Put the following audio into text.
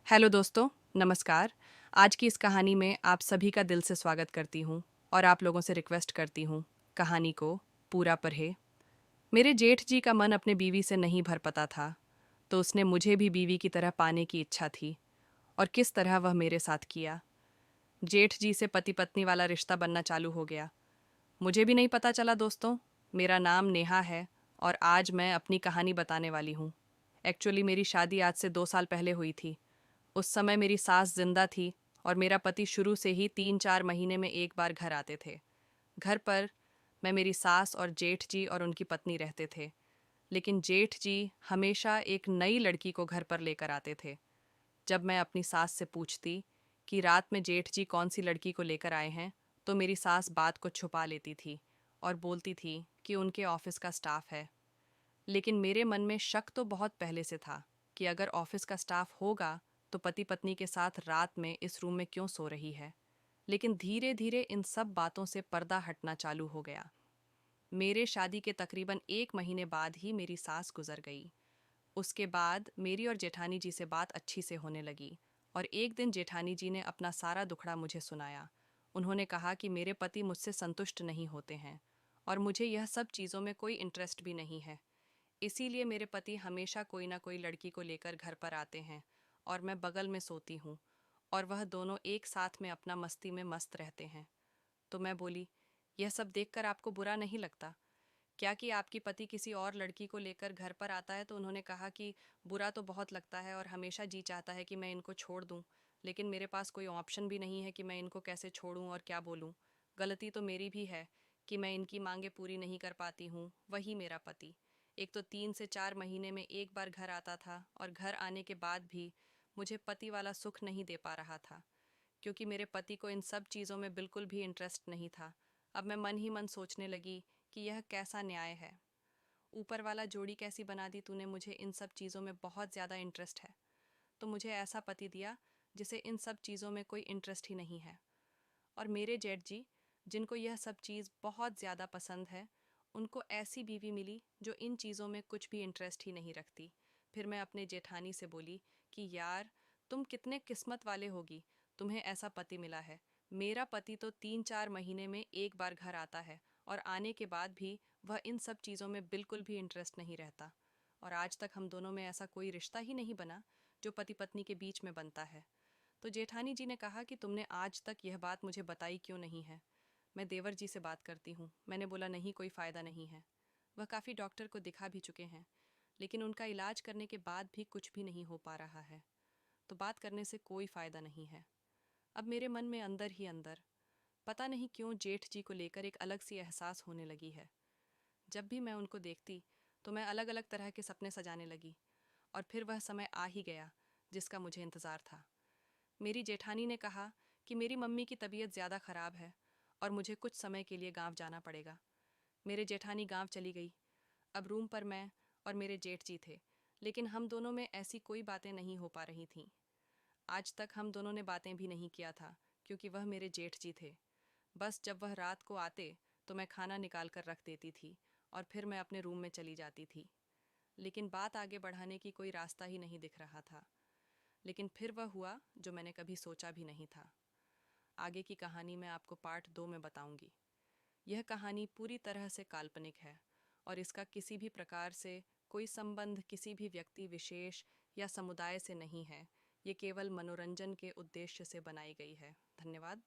Hello दोस्तों, नमस्कार। आज की इस कहानी में आप सभी का दिल से स्वागत करती हूँ और आप लोगों से रिक्वेस्ट करती हूँ, कहानी को पूरा पढ़े। मेरे जेठ जी का मन अपने बीवी से नहीं भर पता था, तो उसने मुझे भी बीवी की तरह पाने की इच्छा थी और किस तरह वह मेरे साथ किया। जेठ जी से पति पत्नी वाला रिश्ता बनना चालू हो गया। मुझे भी नहीं पता चला दोस्तों। मेरा नाम नेहा है और आज मैं अपनी कहानी बताने वाली हूँ। एक्चुअली मेरी शादी आज से 2 साल पहले हुई थी। उस समय मेरी सास जिंदा थी और मेरा पति शुरू से ही 3-4 महीने में एक बार घर आते थे। घर पर मैं, मेरी सास और जेठ जी और उनकी पत्नी रहते थे। लेकिन जेठ जी हमेशा एक नई लड़की को घर पर लेकर आते थे। जब मैं अपनी सास से पूछती कि रात में जेठ जी कौन सी लड़की को लेकर आए हैं, तो मेरी सास बात को छुपा लेती थी और बोलती थी कि उनके ऑफिस का स्टाफ है। लेकिन मेरे मन में शक तो बहुत पहले से था कि अगर ऑफिस का स्टाफ होगा तो पति पत्नी के साथ रात में इस रूम में क्यों सो रही है। लेकिन धीरे धीरे इन सब बातों से पर्दा हटना चालू हो गया। मेरे शादी के तकरीबन 1 महीने बाद ही मेरी सास गुजर गई। उसके बाद मेरी और जेठानी जी से बात अच्छी से होने लगी और एक दिन जेठानी जी ने अपना सारा दुखड़ा मुझे सुनाया। उन्होंने कहा कि मेरे पति मुझसे संतुष्ट नहीं होते हैं और मुझे यह सब चीज़ों में कोई इंटरेस्ट भी नहीं है। इसीलिए मेरे पति हमेशा कोई ना कोई लड़की को लेकर घर पर आते हैं और मैं बगल में सोती हूँ और वह दोनों एक साथ में अपना मस्ती में मस्त रहते हैं। तो मैं बोली, यह सब देखकर आपको बुरा नहीं लगता क्या कि आपकी पति किसी और लड़की को लेकर घर पर आता है? तो उन्होंने कहा कि बुरा तो बहुत लगता है और हमेशा जी चाहता है कि मैं इनको छोड़ दूं, लेकिन मेरे पास कोई ऑप्शन भी नहीं है कि मैं इनको कैसे छोड़ूं और क्या बोलूं। गलती तो मेरी भी है कि मैं इनकी मांगे पूरी नहीं कर पाती हूँ। वही मेरा पति एक तो 3 से 4 महीने में एक बार घर आता था और घर आने के बाद भी मुझे पति वाला सुख नहीं दे पा रहा था, क्योंकि मेरे पति को इन सब चीज़ों में बिल्कुल भी इंटरेस्ट नहीं था। अब मैं मन ही मन सोचने लगी कि यह कैसा न्याय है। ऊपर वाला जोड़ी कैसी बना दी तूने, मुझे इन सब चीज़ों में बहुत ज़्यादा इंटरेस्ट है तो मुझे ऐसा पति दिया जिसे इन सब चीज़ों में कोई इंटरेस्ट ही नहीं है। और मेरे जेठ जी, जिनको यह सब चीज़ बहुत ज़्यादा पसंद है, उनको ऐसी बीवी मिली जो इन चीज़ों में कुछ भी इंटरेस्ट ही नहीं रखती। फिर मैं अपने जेठानी से बोली कि यार, तुम कितने किस्मत वाले होगी, तुम्हें ऐसा पति मिला है। मेरा पति तो 3-4 महीने में एक बार घर आता है और आने के बाद भी वह इन सब चीज़ों में बिल्कुल भी इंटरेस्ट नहीं रहता। और आज तक हम दोनों में ऐसा कोई रिश्ता ही नहीं बना जो पति पत्नी के बीच में बनता है। तो जेठानी जी ने कहा कि तुमने आज तक यह बात मुझे बताई क्यों नहीं है। मैं देवर जी से बात करती हूँ। मैंने बोला, नहीं, कोई फ़ायदा नहीं है। वह काफ़ी डॉक्टर को दिखा भी चुके हैं, लेकिन उनका इलाज करने के बाद भी कुछ भी नहीं हो पा रहा है, तो बात करने से कोई फ़ायदा नहीं है। अब मेरे मन में अंदर ही अंदर पता नहीं क्यों जेठ जी को लेकर एक अलग सी एहसास होने लगी है। जब भी मैं उनको देखती तो मैं अलग अलग तरह के सपने सजाने लगी और फिर वह समय आ ही गया जिसका मुझे इंतज़ार था। मेरी जेठानी ने कहा कि मेरी मम्मी की तबीयत ज़्यादा ख़राब है और मुझे कुछ समय के लिए गांव जाना पड़ेगा। मेरे जेठानी गांव चली गई। अब रूम पर मैं और मेरे जेठ जी थे, लेकिन हम दोनों में ऐसी कोई बातें नहीं हो पा रही थीं। आज तक हम दोनों ने बातें भी नहीं किया था, क्योंकि वह मेरे जेठ जी थे। बस जब वह रात को आते तो मैं खाना निकाल कर रख देती थी और फिर मैं अपने रूम में चली जाती थी। लेकिन बात आगे बढ़ाने की कोई रास्ता ही नहीं दिख रहा था। लेकिन फिर वह हुआ जो मैंने कभी सोचा भी नहीं था। आगे की कहानी मैं आपको पार्ट 2 में बताऊंगी। यह कहानी पूरी तरह से काल्पनिक है और इसका किसी भी प्रकार से कोई संबंध किसी भी व्यक्ति विशेष या समुदाय से नहीं है। ये केवल मनोरंजन के उद्देश्य से बनाई गई है। धन्यवाद।